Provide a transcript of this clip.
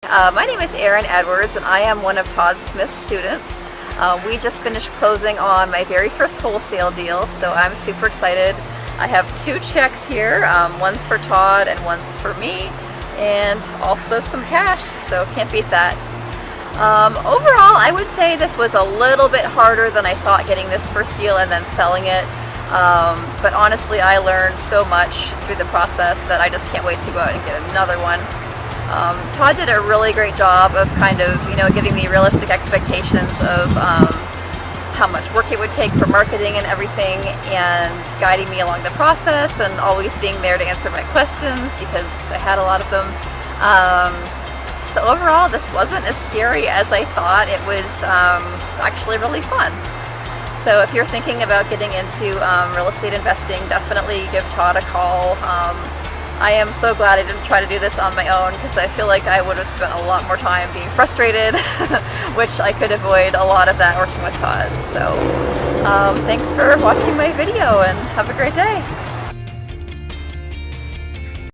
My name is Erin Edwards and I am one of Todd Smith's students. We just finished closing on my very first wholesale deal, so I'm super excited. I have two checks here, one's for Todd and one's for me, and also some cash, so can't beat that. Overall, I would say this was a little bit harder than I thought, getting this first deal and then selling it. But honestly, I learned so much through the process that I just can't wait to go out and get another one. Todd did a really great job of kind of, giving me realistic expectations of how much work it would take for marketing and everything, and guiding me along the process and always being there to answer my questions because I had a lot of them. So overall, this wasn't as scary as I thought. It was actually really fun. So if you're thinking about getting into real estate investing, definitely give Todd a call. I am so glad I didn't try to do this on my own, because I feel like I would have spent a lot more time being frustrated, which I could avoid a lot of that working with Todd. So thanks for watching my video and have a great day.